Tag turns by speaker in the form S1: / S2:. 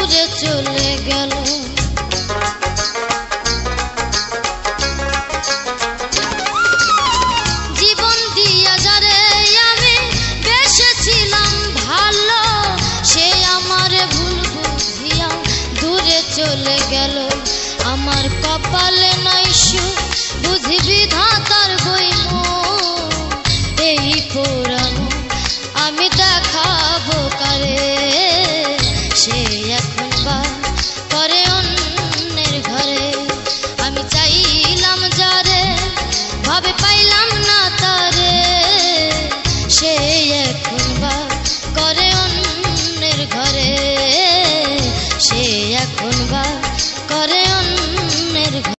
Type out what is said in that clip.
S1: দূরে চলে গেল। জীবন দিয়া যারে আমি বেসেছিলাম ভালো, সে আমারে ভুল বুঝিয়া দূরে চলে গেল। আমার কপালে নাই সুখ বুঝি বিধাতার বইম, এই পুরানো আমি দেখাবো কারে, সে